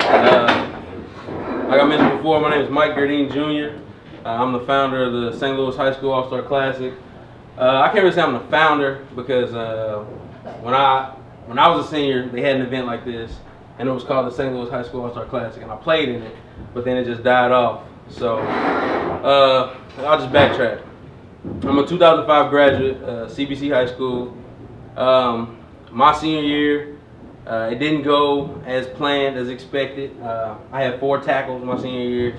Like I mentioned before, my name is Mike Gerdine Jr. I'm the founder of the St. Louis High School All-Star Classic. I can't really say I'm the founder because when I was a senior, they had an event like this, and it was called the St. Louis High School All-Star Classic, and I played in it, but then it just died off. So I'll just backtrack. I'm a 2005 graduate, CBC High School. My senior year, it didn't go as planned, as expected. I had 4 tackles my senior year.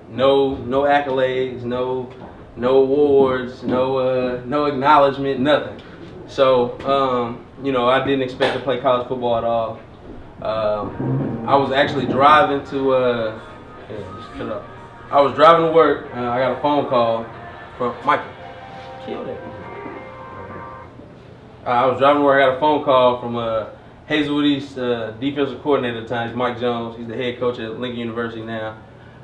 No accolades, no awards, no acknowledgement, nothing. So, I didn't expect to play college football at all. I was actually driving to, I was driving to work. I got a phone call from Michael. Kill that. I was driving to work. I got a phone call from Hazelwood East defensive coordinator at the time. He's Mike Jones. He's the head coach at Lincoln University now.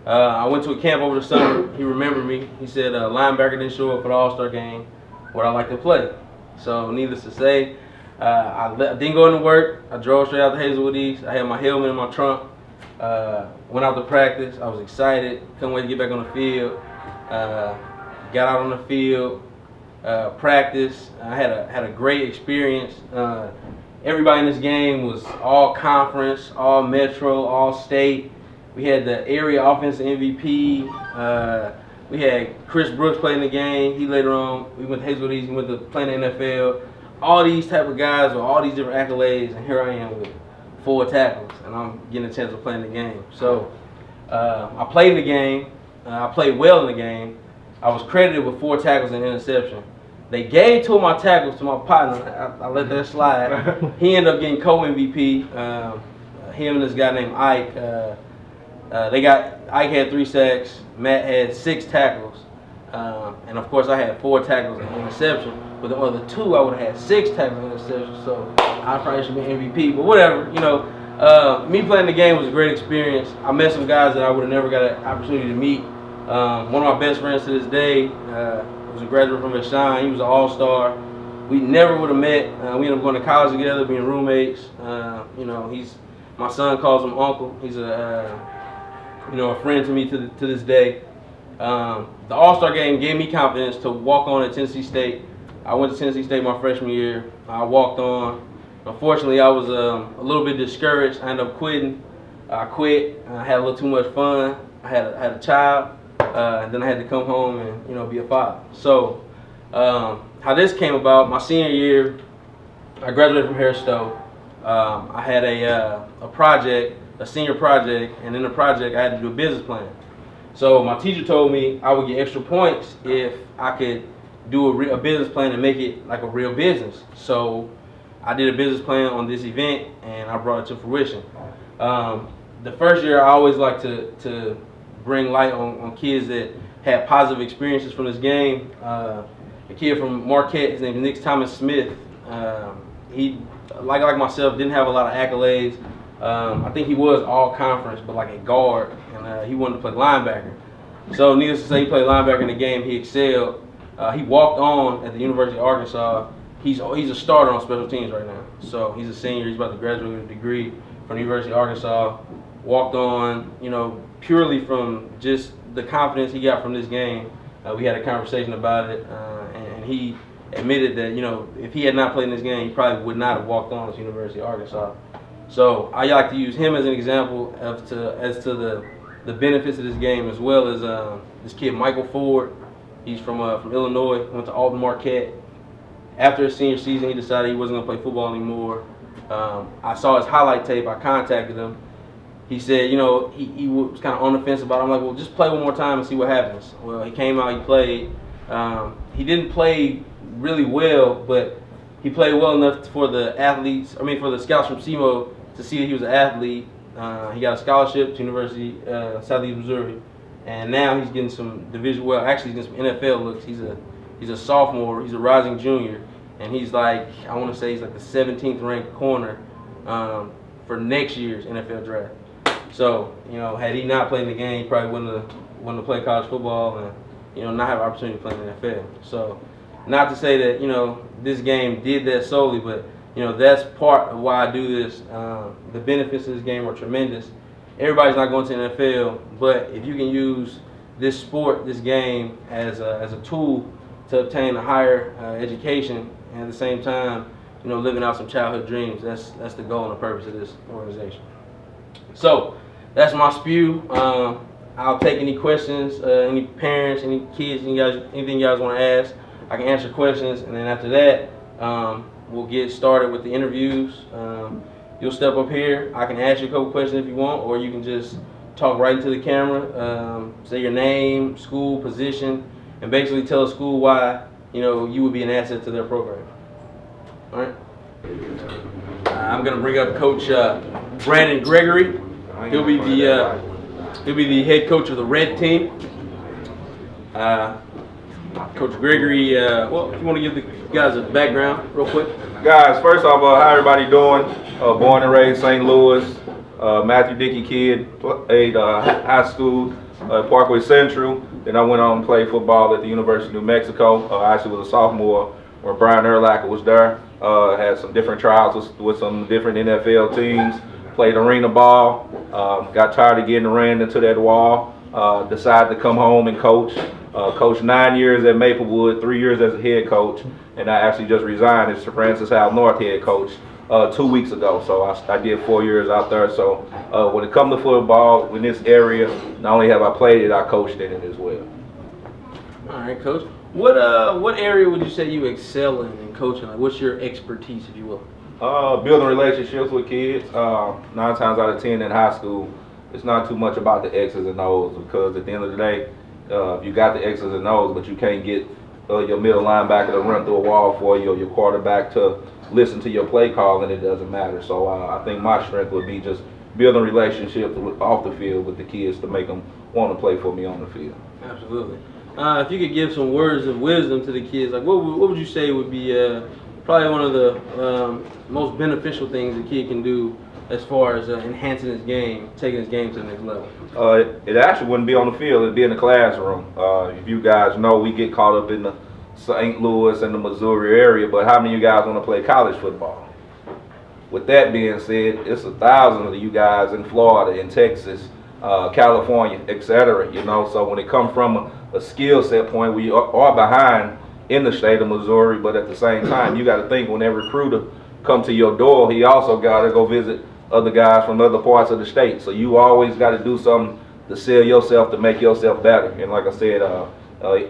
I went to a camp over the summer. He remembered me. He said linebacker didn't show up for the All-Star game. Would I like to play? So needless to say, I didn't go into work. I drove straight out to Hazelwood East. I had my helmet in my trunk. Went out to practice. I was excited. Couldn't wait to get back on the field. Got out on the field. Practice. I had a great experience. Everybody in this game was all conference, all metro, all state. We had the area offensive MVP. We had Chris Brooks playing the game. He later on, we went to Hazelwood East, we went to play in the NFL. All these type of guys with all these different accolades, and here I am with 4 tackles, and I'm getting a chance to play in the game. So I played in the game. I played well in the game. I was credited with 4 tackles and interception. They gave 2 of my tackles to my partner. I let that slide. He ended up getting co-MVP. Him and this guy named Ike. Ike had 3 sacks. Matt had 6 tackles. And of course I had 4 tackles and interception. With the other 2, I would have had 6 tackles and interception. So I probably should be MVP. But whatever, me playing the game was a great experience. I met some guys that I would have never got an opportunity to meet. One of my best friends to this day was a graduate from Vashon. He was an all-star. We never would have met. We ended up going to college together, being roommates. My son calls him Uncle. He's a friend to me to this day. The All-Star game gave me confidence to walk on at Tennessee State. I went to Tennessee State my freshman year. I walked on. Unfortunately, I was a little bit discouraged. I ended up quitting. I quit. I had a little too much fun. I had a child. And then I had to come home and be a father. So how this came about, my senior year, I graduated from Harris Stowe. I had a project, a senior project, and in the project I had to do a business plan. So my teacher told me I would get extra points if I could do a business plan and make it like a real business. So I did a business plan on this event and I brought it to fruition. The first year I always like to bring light on kids that had positive experiences from this game. A kid from Marquette, his name is Nick Thomas Smith. He, like myself, didn't have a lot of accolades. I think he was all conference, but like a guard, and he wanted to play linebacker. So needless to say, he played linebacker in the game. He excelled. He walked on at the University of Arkansas. He's a starter on special teams right now. So he's a senior. He's about to graduate with a degree from the University of Arkansas. Walked on, purely from just the confidence he got from this game. We had a conversation about it, and he admitted that if he had not played in this game, he probably would not have walked on at the University of Arkansas. So I like to use him as an example as to the benefits of this game, as well as this kid Michael Ford. He's from Illinois. Went to Alton Marquette. After his senior season, he decided he wasn't going to play football anymore. I saw his highlight tape. I contacted him. He said, he was kind of on the fence about it. I'm like, well, just play one more time and see what happens. Well, he came out, he played. He didn't play really well, but he played well enough for the scouts from SEMO to see that he was an athlete. He got a scholarship to University Southeast Missouri, and now he's getting some division. Well, actually, he's getting some NFL looks. He's a sophomore. He's a rising junior, and he's like, I want to say he's like the 17th ranked corner for next year's NFL draft. So, had he not played in the game, he probably wouldn't have played college football and, not have an opportunity to play in the NFL. So, not to say that, this game did that solely, but that's part of why I do this. The benefits of this game are tremendous. Everybody's not going to the NFL, but if you can use this sport, this game, as a tool to obtain a higher education, and at the same time, living out some childhood dreams, that's the goal and the purpose of this organization. So that's my spew. I'll take any questions, any parents, any kids, anything you guys want to ask. I can answer questions, and then after that, we'll get started with the interviews. You'll step up here. I can ask you a couple questions if you want, or you can just talk right into the camera. Say your name, school, position, and basically tell a school why you would be an asset to their program. All right. I'm gonna bring up Coach Brandon Gregory. He'll be the head coach of the red team. Coach Gregory, if you want to give the guys a background real quick. Guys, first off, how everybody doing? Born and raised St. Louis, Matthew Dickey kid, played high school, Parkway Central. Then I went on and played football at the University of New Mexico. I actually was a sophomore when Brian Urlacher was there. Had some different trials with some different NFL teams. Played arena ball. Got tired of getting ran into that wall. Decided to come home and coach. Coached 9 years at Maplewood, 3 years as a head coach, and I actually just resigned as Francis Howell North head coach 2 weeks ago. So I did 4 years out there. So when it comes to football in this area, not only have I played it, I coached in it as well. All right, Coach. What area would you say you excel in coaching? Like, what's your expertise, if you will? Building relationships with kids. 9 times out of 10 in high school, it's not too much about the X's and O's, because at the end of the day, you got the X's and O's, but you can't get your middle linebacker to run through a wall for you, or your quarterback to listen to your play call, and it doesn't matter. So I think my strength would be just building relationships off the field with the kids to make them want to play for me on the field. Absolutely. If you could give some words of wisdom to the kids, like what would you say would be probably one of the most beneficial things a kid can do as far as enhancing his game, taking his game to the next level? It actually wouldn't be on the field, it'd be in the classroom. If you guys know, we get caught up in the St. Louis and the Missouri area, but how many of you guys want to play college football? With that being said, it's 1,000 of you guys in Florida, in Texas, California, etc. So when it comes from a skill set point, we are behind in the state of Missouri, but at the same time, you got to think when that recruiter come to your door, he also got to go visit other guys from other parts of the state. So you always got to do something to sell yourself, to make yourself better. And like I said,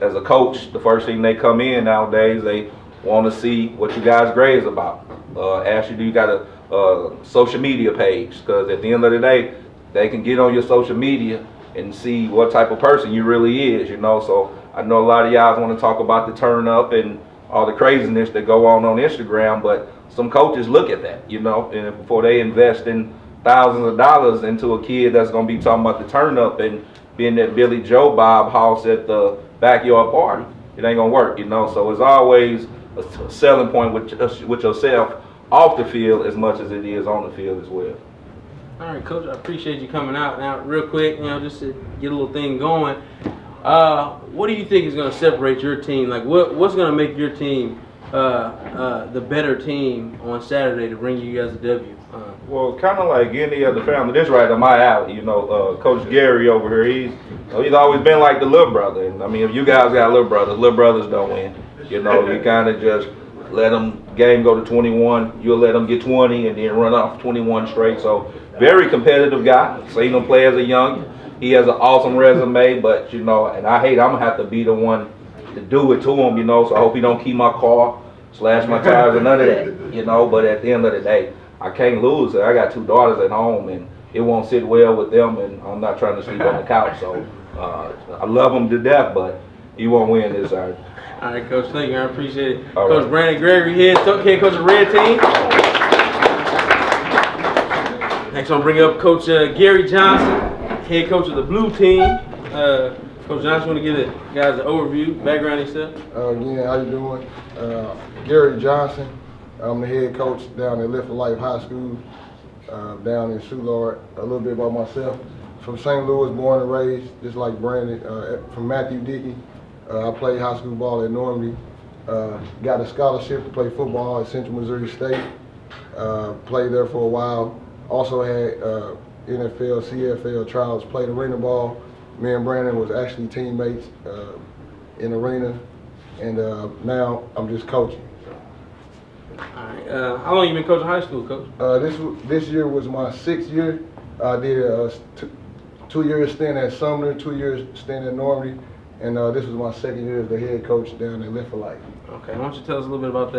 as a coach, the first thing they come in nowadays, they want to see what you guys' grades about. Actually, do you got a social media page? Because at the end of the day, they can get on your social media and see what type of person you really is. So I know a lot of y'all want to talk about the turn up and all the craziness that go on Instagram, but some coaches look at that, and before they invest in thousands of dollars into a kid that's going to be talking about the turn up and being that Billy Joe Bob house at the backyard party, it ain't going to work, So it's always a selling point with yourself off the field as much as it is on the field as well. All right, Coach, I appreciate you coming out. Now, real quick, just to get a little thing going, what do you think is going to separate your team? Like, what's going to make your team the better team on Saturday to bring you guys a W? Well, kind of like any other family, this right up my alley. Coach Gary over here, he's always been like the little brother. And I mean, if you guys got little brothers don't win. You kind of just let them game go to 21. You'll let them get 20 and then run off 21 straight. So very competitive guy. Seen him play as a young. He has an awesome resume, but and I'm gonna have to be the one to do it to him. So I hope he don't keep my car, slash my tires, or none of that. But at the end of the day, I can't lose. I got 2 daughters at home, and it won't sit well with them, and I'm not trying to sleep on the couch. So I love him to death, but he won't win this Saturday. All right, Coach, thank you. I appreciate it. All Coach right. Brandon Gregory, head coach of the red team. Next, I'm bring up Coach Gary Johnson, head coach of the blue team. Coach Johnson, want to give the guys an overview, background and stuff? Again, how you doing? Gary Johnson. I'm the head coach down at Lift for Life High School, down in Soulard. A little bit about myself. From St. Louis, born and raised, just like Brandon, from Matthew Dickey. I played high school ball at Normandy. Got a scholarship to play football at Central Missouri State. Played there for a while. Also had NFL, CFL trials. Played arena ball. Me and Brandon was actually teammates in arena, and now I'm just coaching. All right. How long you been coaching high school, Coach? This year was my 6th year. I did a 2-year stint at Sumner, 2 years stint at Normandy, and this was my 2nd year as the head coach down at Live for Life. Okay. Why don't you tell us a little bit about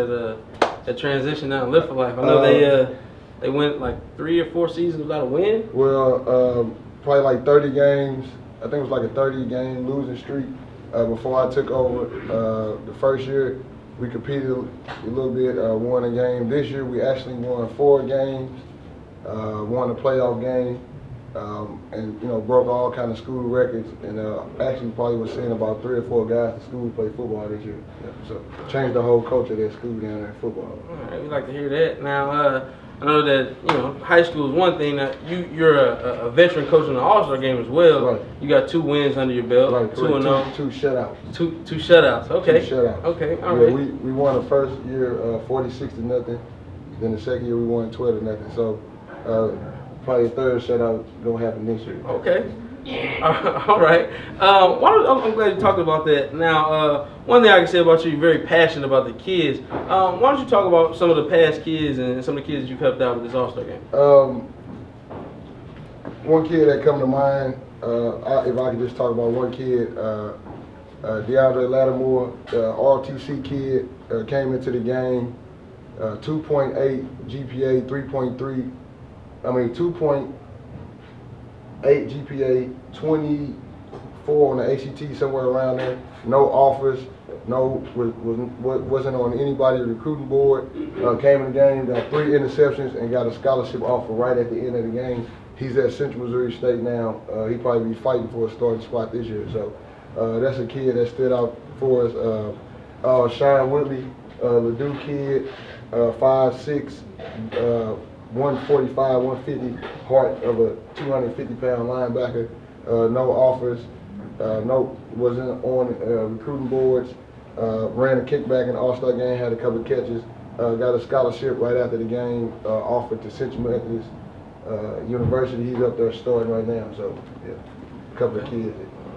that transition down to Live for Life? I know they went like 3 or 4 seasons without a win. Well, probably like 30 games. I think it was like a 30-game losing streak before I took over. The first year, we competed a little bit, won a game. This year, we actually won 4 games, won a playoff game, and broke all kind of school records. And actually, probably was seeing about 3 or 4 guys at school play football this year. Yeah, so changed the whole culture of that school down there in football. All right, we like to hear that. Now, I know that high school is one thing. That you're a veteran coach in the All-Star game as well. Right. You got 2 wins under your belt, Right, 2-0, 2 shutouts. two shutouts. Okay. 2 shutouts. Okay. All Yeah, right. we won the first year 46-0. Then the second year we won 12-0. So probably the 3rd shutout gonna happen this year. Okay. All right. I'm glad you talked about that. Now, one thing I can say about you, you're very passionate about the kids. Why don't you talk about some of the past kids and some of the kids that you've helped out with this All-Star game? One kid that come to mind, if I could just talk about one kid, DeAndre Lattimore, RTC kid, came into the game, 2.8 GPA, 2.8 GPA, 24 on the ACT, somewhere around there. No offers, wasn't on anybody's recruiting board. Came in the game, got 3 interceptions, and got a scholarship offer right at the end of the game. He's at Central Missouri State now. He'll probably be fighting for a starting spot this year. So that's a kid that stood out for us. Sean Whitley, Ladue kid, 5'6", 145, 150, heart of a 250-pound linebacker. No offers, wasn't on recruiting boards. Ran a kickback in the All-Star game, had a couple of catches. Got a scholarship right after the game, offered to Central Methodist University. He's up there starting right now. So, yeah, a couple of kids.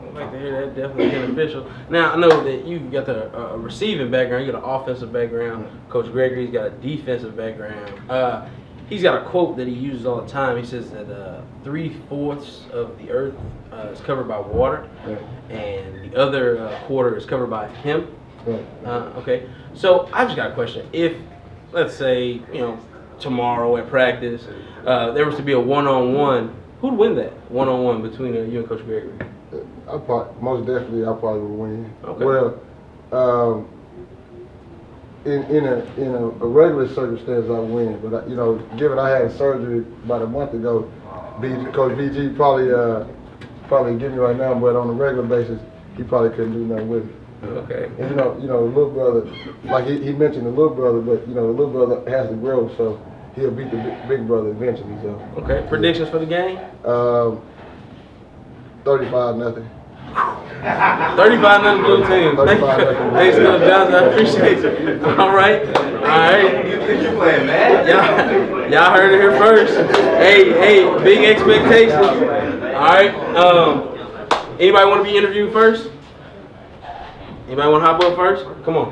I'd like to hear that. Definitely beneficial. Now, I know that you've got the receiving background. You got an offensive background. Coach Gregory's got a defensive background. He's got a quote that he uses all the time. He says that 3/4 of the earth is covered by water, and the other quarter is covered by hemp. Okay, so I've just got a question. If, let's say, tomorrow at practice, there was to be a one-on-one, who'd win that one-on-one between you and Coach Gregory? Most definitely, I probably would win. Okay. Well, in a regular circumstance, I win. But given I had surgery about a month ago, Coach BG probably give me right now. But on a regular basis, he probably couldn't do nothing with me. Okay. And the little brother, like he mentioned the little brother, but the little brother has to grow, so he'll beat the big brother eventually. So. Okay. Predictions for the game? 35-0. 35-0 blue team. Thanks, Coach Johnson. I appreciate it. All right. You think you playing mad? Y'all heard it here first. Hey, big expectations. All right. Anybody want to be interviewed first? Anybody want to hop up first? Come on.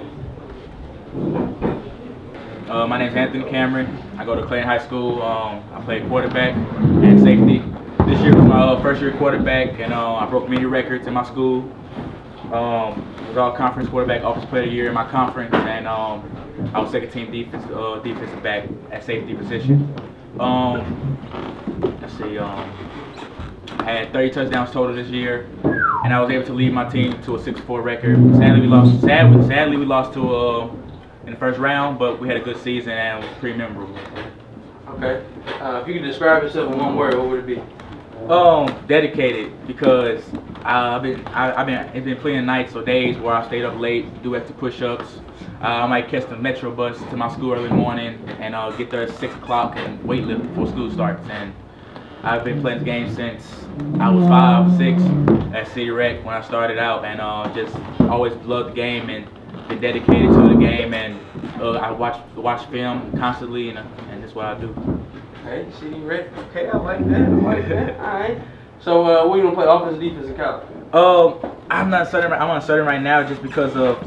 My name's Anthony Cameron. I go to Clayton High School. I play quarterback and safety. This year was my first year quarterback, and I broke many records in my school. Was all conference quarterback, offensive player of the year in my conference, and I was second team defensive back at safety position. Let's see. I had 30 touchdowns total this year, and I was able to lead my team to a 6-4 record. Sadly, we lost. Sadly, we lost to in the first round, but we had a good season and it was pretty memorable. Okay. If you could describe yourself in one word, what would it be? Dedicated, because it's been plenty nights or days where I stayed up late, do extra push-ups. I might catch the Metro bus to my school early morning and get there at 6 o'clock and weightlift before school starts. And I've been playing this game since I was 5, 6 at City Rec when I started out, and just always loved the game and been dedicated to the game. And I watch film constantly and just what I do. Okay, city rec. Okay, I like that. I like that. All right. So, what you gonna play? Offense, defense, in college? I'm not certain. I'm uncertain right now just because of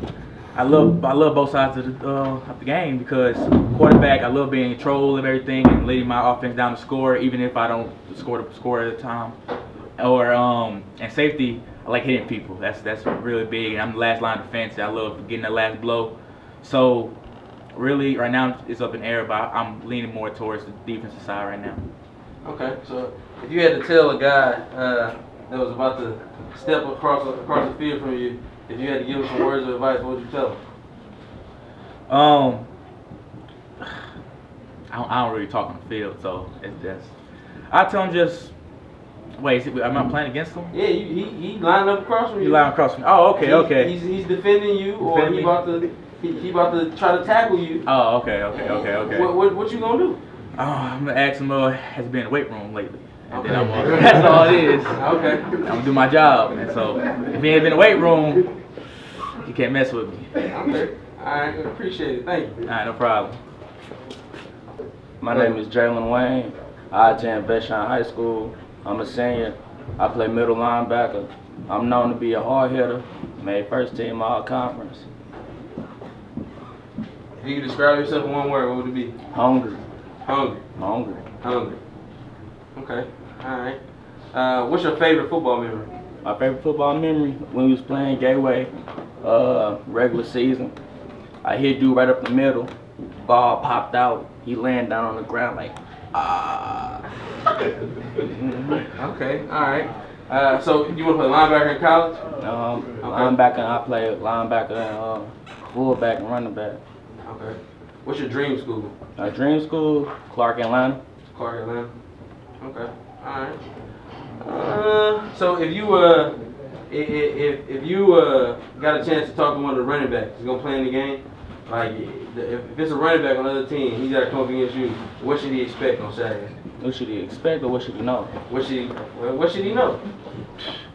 I love both sides of the game because quarterback, I love being in control of everything and leading my offense down to score, even if I don't score at the time. Or and safety, I like hitting people. That's really big. And I'm the last line of defense. I love getting the last blow. So really, right now it's up in the air, but I'm leaning more towards the defensive side right now. Okay. So, if you had to tell a guy that was about to step across the field from you, if you had to give him some words of advice, what would you tell him? I don't really talk on the field, so it's just I tell him just wait. Am I playing against him? Yeah, he lined up across from you. You lying across from me? Oh, okay. He's defending you, or Defend he me? about to try to tackle you. Oh, okay. What you gonna do? Oh, I'm gonna ask him. Has he been in the weight room lately? And Okay. then that's all it is. Okay. I'm gonna do my job, and so if he ain't been in the weight room, you can't mess with me. Okay. I appreciate it. Thank you. All right, no problem. My name is Jalen Wayne. I attend Vashon High School. I'm a senior. I play middle linebacker. I'm known to be a hard hitter. Made first team all conference. If you could describe yourself in one word, what would it be? Hungry. Hungry. Hungry. Hungry. Okay. All right. What's your favorite football memory? My favorite football memory when we was playing Gateway, regular season. I hit dude right up the middle. Ball popped out. He landed down on the ground like, ah. Okay. All right. So you want to play linebacker in college? Linebacker. I play linebacker and fullback and running back. Okay. What's your dream school? Dream school, Clark, Atlanta. Clark, Atlanta. Okay. All right. So if you got a chance to talk to one of the running backs who's gonna play in the game, like if it's a running back on the other team, he's got to come up against you. What should he expect on Saturday? What should he expect or what should he know? What should he know?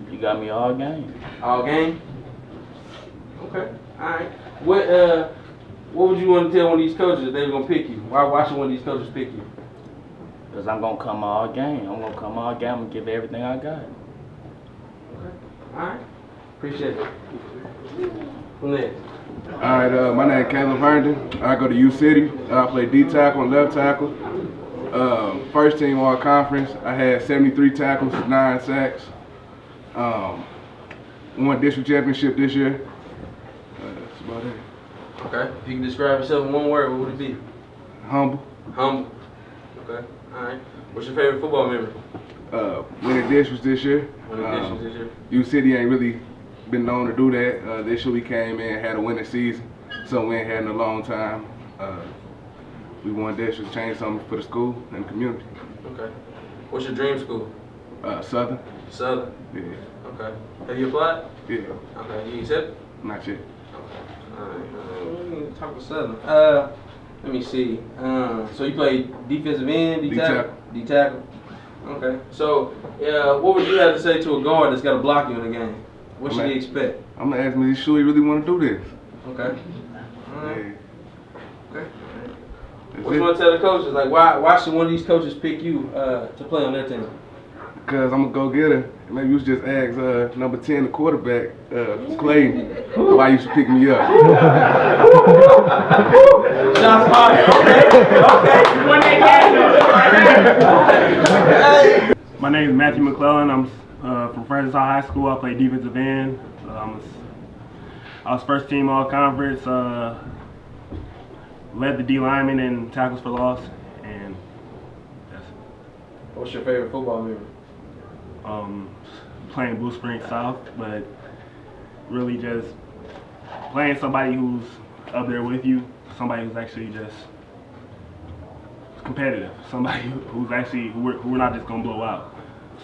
You got me all game. All game. Okay. All right. What would you want to tell one of these coaches if they were gonna pick you? Why should one of these coaches pick you? Because I'm going to come all game. I'm going to give everything I got. Okay. All right. Appreciate it. Who next? All right, my name is Caleb Herndon. I go to U City. I play D tackle and left tackle. First team all conference. I had 73 tackles, 9 sacks. Won district championship this year. That's about it. Okay. If you can describe yourself in one word, what would it be? Humble. Humble. Okay. All right. What's your favorite football memory? Winning districts this year. Winning districts this year. U City ain't really been known to do that. This year we came in, had a winning season, so we ain't had in a long time. We won districts, changed something for the school and the community. Okay. What's your dream school? Southern. Southern. Yeah. Okay. Have you applied? Yeah. Okay. You accept? Not yet. Okay. All right. We need to talk to Southern. Let me see. So you play defensive end, D tackle? D tackle. Okay. So, what would you have to say to a guard that's got to block you in the game? What should he expect? I'm gonna ask him, is he sure he really want to do this? Okay. Yeah. Okay. That's What you want to tell the coaches? Like, why should one of these coaches pick you to play on their team? Because I'm a go-getter. Maybe you should just ask number 10, the quarterback, Clayton, why you should pick me up. Shots fired. Okay. You won that game. My name is Matthew McClellan. I'm from Francis High School. I play defensive end. I was first team all conference. Led the D lineman in tackles for loss, and that's What's your favorite football memory? playing Blue Springs South, but really just playing somebody who's up there with you, somebody who's actually just competitive, somebody who's actually who we're not just gonna blow out.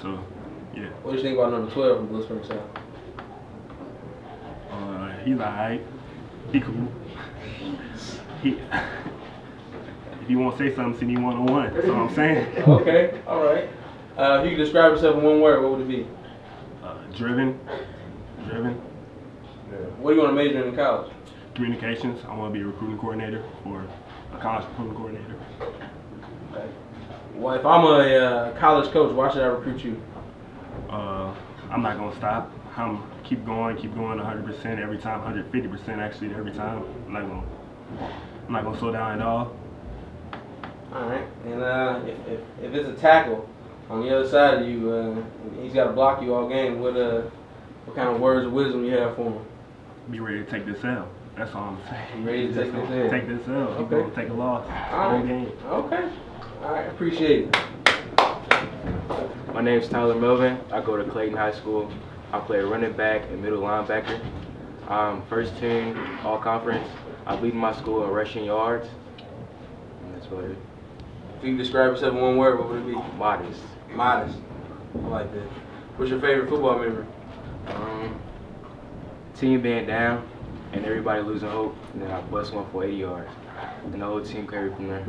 So, yeah. What do you think about number 12 from Blue Springs South? He's alright. He cool. If you want to say something, see me one-on-one. That's what I'm saying. Okay. All right. If you could describe yourself in one word, what would it be? Driven. What do you want to major in college? Communications. I want to be a recruiting coordinator or a college recruiting coordinator. Okay. Well, if I'm a college coach, why should I recruit you? I'm not gonna stop. I'm keep going 100% every time, 150% actually every time. I'm not gonna slow down at all. All right. And if it's a tackle on the other side of you, he's got to block you all game. What kind of words of wisdom you have for him? Be ready to take this L. That's all I'm saying. You ready to take this L? Take this L. Okay. You're gonna take a loss All every right. game. Okay. All right. Appreciate it. My name's Tyler Melvin. I go to Clayton High School. I play running back and middle linebacker. I'm first team all conference. I lead my school in rushing yards. And that's what it is. If you could describe yourself in one word, what would it be? Modest. Modest. I like that. What's your favorite football memory? Team being down and everybody losing hope, and then I bust one for 80 yards. And the whole team carried from there.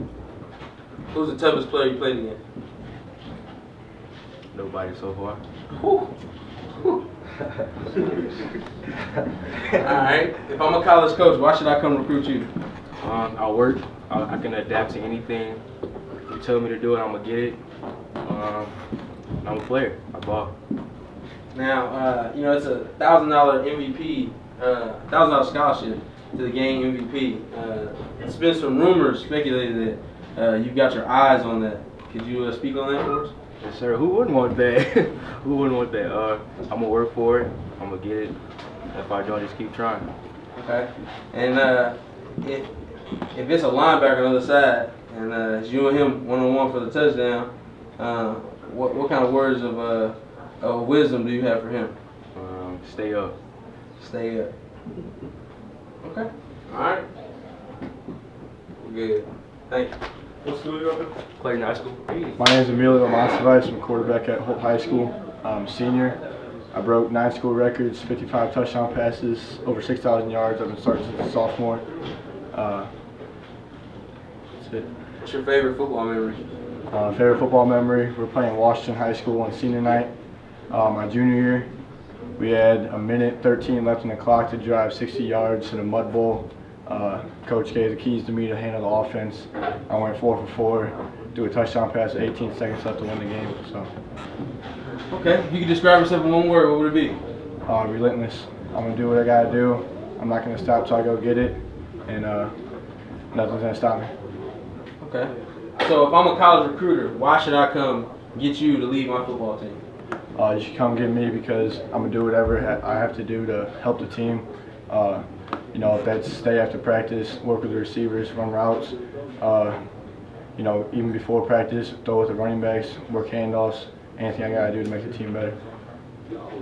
Who's the toughest player you played against? Nobody so far. Whew. Whew. All right. If I'm a college coach, why should I come recruit you? I work. I can adapt to anything. You tell me to do it, I'm gonna get it. I'm a player. I ball. Now, it's a $1,000 MVP, $1,000 scholarship to the game MVP. There's been some rumors speculated that you've got your eyes on that. Could you speak on that for us? Yes, sir. Who wouldn't want that? Who wouldn't want that? I'm gonna work for it. I'm gonna get it. If I don't, just keep trying. Okay. And if it's a linebacker on the other side and it's you and him one-on-one for the touchdown, what kind of words of wisdom do you have for him? Stay up. Stay up. Okay. All right. Good. Thank you. What school you go to? Clayton High School. My name is Emilio Monsivice. I'm a quarterback at Hope High School. I'm a senior. I broke 9 school records, 55 touchdown passes, over 6,000 yards. I've been starting since a sophomore. That's it. What's your favorite football memory? Favorite football memory, we're playing Washington High School on senior night. My junior year, we had 1:13 left in the clock to drive 60 yards in a mud bowl. Coach gave the keys to me to handle the offense. I went 4 for 4, do a touchdown pass with 18 seconds left to win the game. So, Okay. If you could describe yourself in one word, what would it be? relentless. I'm gonna do what I gotta do. I'm not gonna stop till I go get it, and nothing's gonna stop me. Okay. So if I'm a college recruiter, why should I come get you to lead my football team? You should come get me because I'm gonna do whatever I have to do to help the team. If that's stay after practice, work with the receivers, run routes. Even before practice, throw with the running backs, work handoffs, anything I gotta do to make the team better.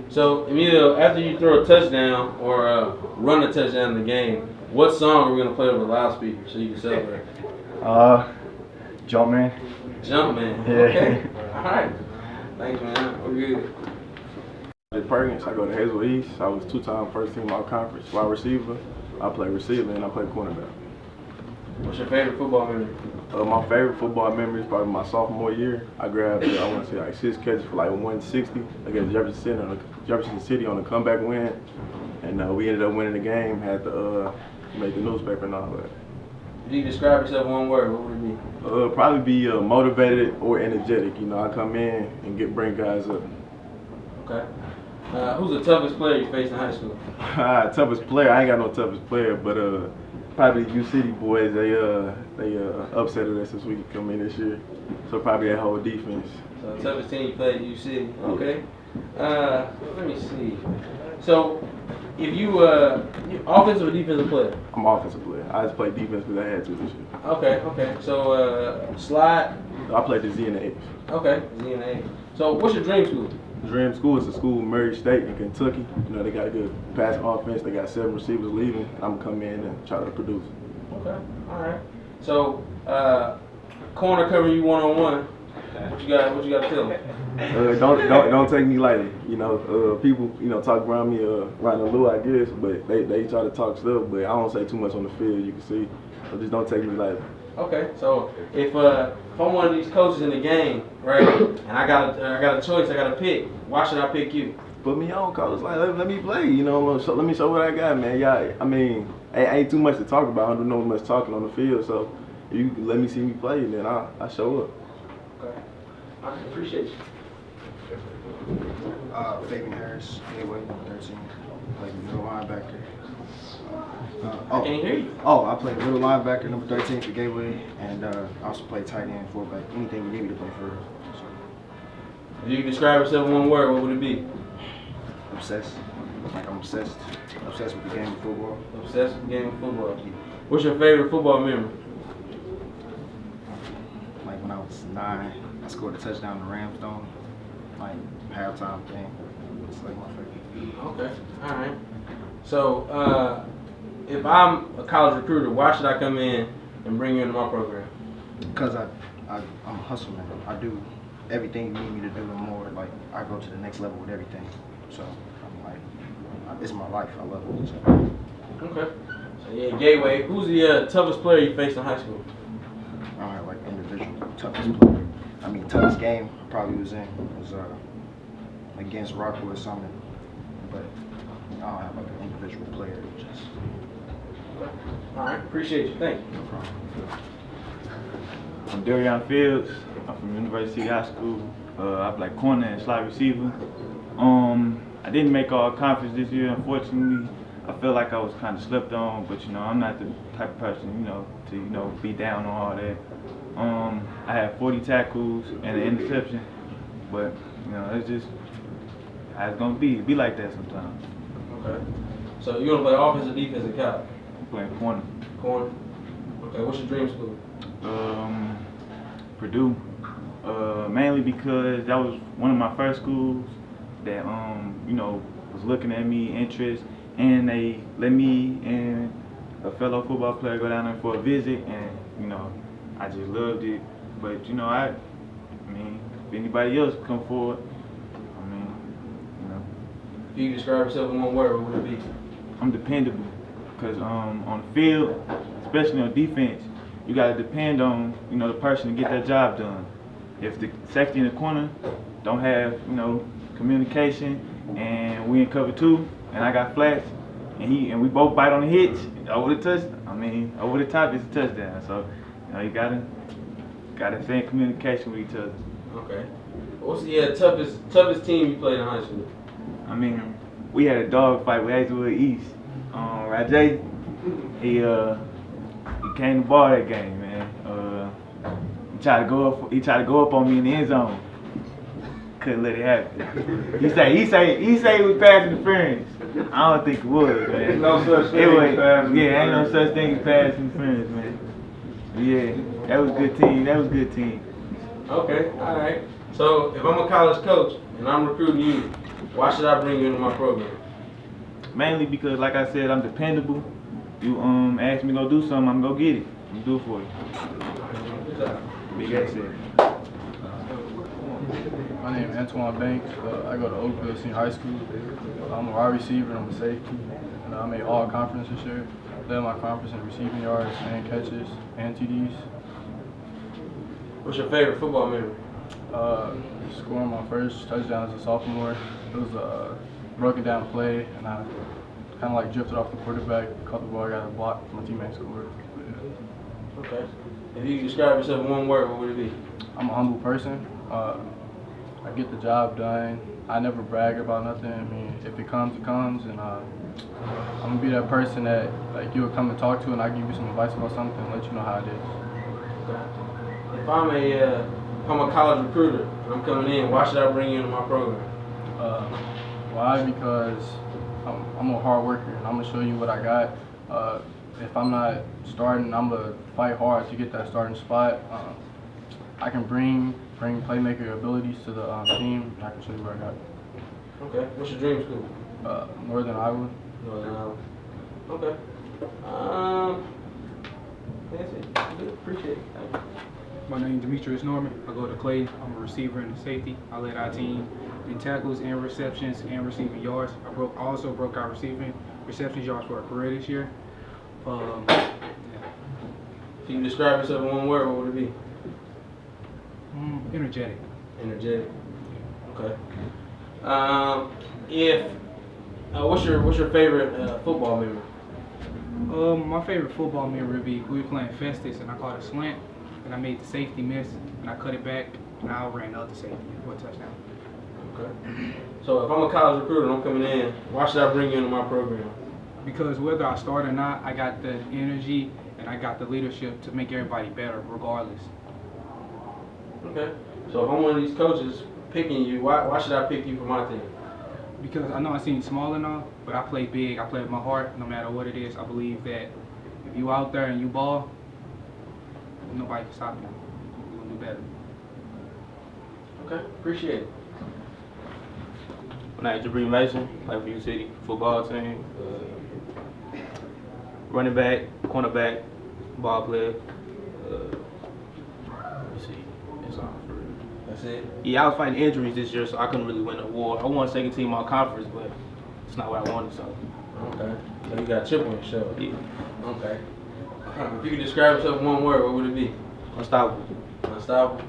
So Emilio, after you throw a touchdown or run a touchdown in the game, what song are we gonna play over the loudspeaker so you can celebrate? Jumpman. Jumpman. Yeah. Okay. All right. Thanks, man. We're good. Perkins, I go to Hazel East. I was 2-time first team all conference wide receiver. I play receiver and I play cornerback. What's your favorite football memory? My favorite football memory is probably my sophomore year. I grabbed, I want to say like 6 catches for like 160 against Jefferson City on a comeback win. And we ended up winning the game, had to make the newspaper and all that. If you could describe yourself in one word, what would it be? Probably be motivated or energetic. I come in and bring guys up. Okay. Who's the toughest player you faced in high school? Toughest player, I ain't got no toughest player, but probably U City boys. They upsetted us this week coming in this year, so probably that whole defense. So the toughest team you played, U City. Okay. Let me see. So, if you offensive or defensive player? I'm an offensive player. I just played defense because I had to this year. Okay. So slide. I played the Z and the H. Okay. Z and A. So what's your dream school? Dream school is a school, Murray State in Kentucky. They got a good pass offense. They got 7 receivers leaving. I'm gonna come in and try to produce. Okay. All right. So corner covering you one-on-one. What you got to tell them? Don't take me lightly. People talk around me around the loo, I guess, but they try to talk stuff. But I don't say too much on the field. You can see, so just don't take me lightly. Okay. So if I'm one of these coaches in the game, right, and I got a choice, I got to pick. Why should I pick you? Put me on, coach. Like let me play. Let me show what I got, man. Ain't too much to talk about. I don't do no much talking on the field. So if you let me see me play, then I show up. Okay. I appreciate you. Fabian Harris, Gateway, 13. Played middle linebacker. I can't hear you. I played middle linebacker, number 13 for Gateway, and I also played tight end, fullback, anything you need me to play for. So, If you could describe yourself in one word, what would it be? obsessed. Like I'm obsessed with the game of football. Obsessed with the game of football. What's your favorite football memory? Like when I was 9, I scored a touchdown in the Rams Dome. Like halftime game. It's like my favorite. Okay, all right. So, if I'm a college recruiter, why should I come in and bring you into my program? Because I'm a hustler. I do everything you need me to do and more. Like I go to the next level with everything. So I'm like, it's my life. I love it. So. Okay. So yeah, Gateway. Who's the toughest player you faced in high school? I don't have like individual toughest player. I mean toughest game I probably was against Rockwood Summit. But I don't have like an individual player. Just All right. Appreciate you. Thank you. no problem. I'm Darion Fields. I'm from University High School. I play corner and slot receiver. I didn't make all conference this year, unfortunately. I feel like I was kind of slept on, but I'm not the type of person, to be down on all that. I had 40 tackles and an interception, but it's just how it's gonna be. It be like that sometimes. Okay. So you want to play offense or defense in college? I'm playing corner. Corner. Okay. What's your dream school? Purdue. Mainly because that was one of my first schools that was looking at me, interest, and they let me and a fellow football player go down there for a visit, and I just loved it. But I mean, if anybody else come forward, If you could describe yourself in one word, what would it be? I'm dependable. Because on the field, especially on defense, you gotta depend on the person to get that job done. If the safety in the corner don't have communication, and we in cover 2, and I got flats, and we both bite on the hitch over the top is a touchdown. So you gotta stay in communication with each other. Okay. What's the toughest team you played in high school? We had a dog fight with Hazelwood East. Rajay, he came to ball that game, man. He tried to go up on me in the end zone. Couldn't let it happen. He say it was pass interference. I don't think it was, man. There's no such thing as pass interference. Yeah, ain't no such thing as pass interference, man. Yeah, that was a good team. Okay, all right. So if I'm a college coach and I'm recruiting you, why should I bring you into my program? Mainly because, like I said, I'm dependable. You ask me to go do something, I'm gonna go get it. I'm gonna do it for you. Good job. Big accent. My name is Antoine Banks. I go to Oakville Senior High School. I'm a wide receiver and I'm a safety. And I made all conference this year. Led my conference in receiving yards and catches and TDs. What's your favorite football memory? Scoring my first touchdown as a sophomore. It was a broken down play and I kind of like drifted off the quarterback, caught the ball, got a block, my teammate scored. Okay. If you could describe yourself in one word, what would it be? I'm a humble person. I get the job done. I never brag about nothing. I mean, if it comes, it comes, and I'm gonna be that person that like you would come and talk to, and I give you some advice about something, and let you know how it is. If I'm a college recruiter and I'm coming in, why should I bring you into my program? Why? Because I'm a hard worker, and I'm gonna show you what I got. If I'm not starting, I'm gonna fight hard to get that starting spot. I can bring playmaker abilities to the team, and I can show you what I got. Okay. What's your dream school? Northern Iowa. Northern Iowa. Okay. That's it. Good. Appreciate it. Thank you. My name is Demetrius Norman. I go to Clayton. I'm a receiver and a safety. I led our team in tackles and receptions and receiving yards. I also broke our reception yards for a career this year. Yeah. If you can describe yourself in one word, what would it be? Energetic. Energetic. Okay. What's your favorite football memory? My favorite football memory would be we were playing Festus and I caught a slant and I made the safety miss and I cut it back and I ran the other safety for a touchdown. Okay. So if I'm a college recruiter and I'm coming in, why should I bring you into my program? Because whether I start or not, I got the energy and I got the leadership to make everybody better regardless. Okay. So if I'm one of these coaches picking you, why should I pick you for my team? Because I know I seem small enough, but I play big. I play with my heart, no matter what it is. I believe that if you out there and you ball, nobody can stop you. You're gonna do better. Okay, appreciate it. My name is Jabri Mason, play for U City football team. Running back, cornerback, ball player. Let's see, that's all for real. That's it? Yeah, I was fighting injuries this year, so I couldn't really win the award. I won second team all conference, but it's not what I wanted, so. Okay. So you got a chip on your shoulder? Yeah. Okay. If you could describe yourself in one word, what would it be? Unstoppable. Unstoppable?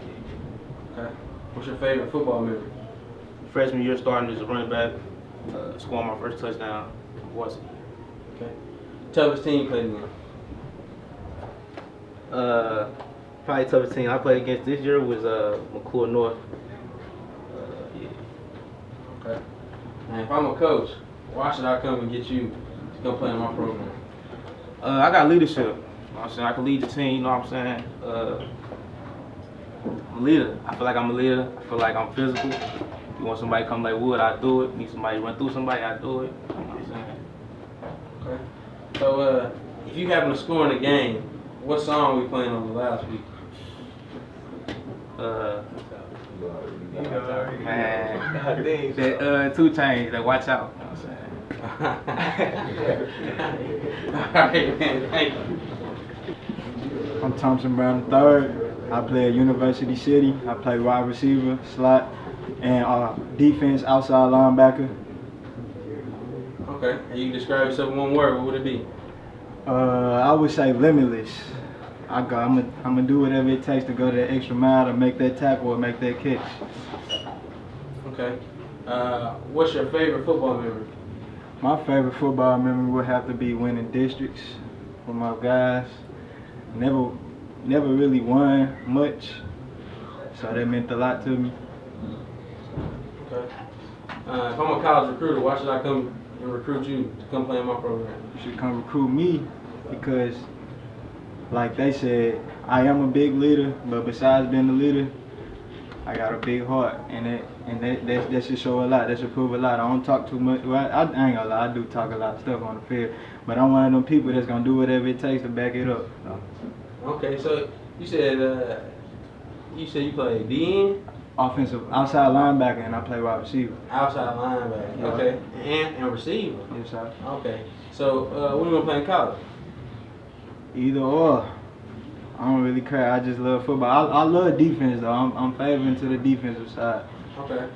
Okay. What's your favorite football memory? Freshman year starting as a running back, scoring my first touchdown once. Okay. Toughest team you played against? Probably toughest team I played against this year was McClure North. Yeah. Okay. And if I'm a coach, why should I come and get you to come play in my program? I got leadership. You know what I'm saying? I can lead the team, you know what I'm saying? I'm a leader. I feel like I'm a leader. I feel like I'm physical. You want somebody to come like wood, I do it. Need somebody to run through somebody, I do it. You know what I'm saying? Okay. So if you happen to score in a game, what song are we playing on the last week? Man, that 2 Chainz, that Watch Out. You know what I'm saying? Alright, man, thank you. I'm Thompson Brown III. I play at University City. I play wide receiver, slot, and defense outside linebacker. Okay, and you can describe yourself in one word, what would it be? I would say limitless. I'm gonna do whatever it takes to go that extra mile to make that tackle or make that catch. Okay. What's your favorite football memory? My favorite football memory would have to be winning districts with my guys. Never really won much, so that meant a lot to me. Okay. If I'm a college recruiter, why should I come and recruit you to come play in my program? You should come recruit me because, like they said, I am a big leader, but besides being a leader, I got a big heart, and that should show a lot. That should prove a lot. I don't talk too much. Well, I ain't gonna lie, I do talk a lot of stuff on the field, but I'm one of them people that's gonna do whatever it takes to back it up. So. Okay, so you said you play DN? Offensive, outside linebacker, and I play wide receiver. Outside linebacker. Yeah. Okay, and receiver. Yes, sir. Okay, so what are you gonna play in college? Either or. I don't really care. I just love football. I love defense though. I'm favoring to the defensive side. Okay.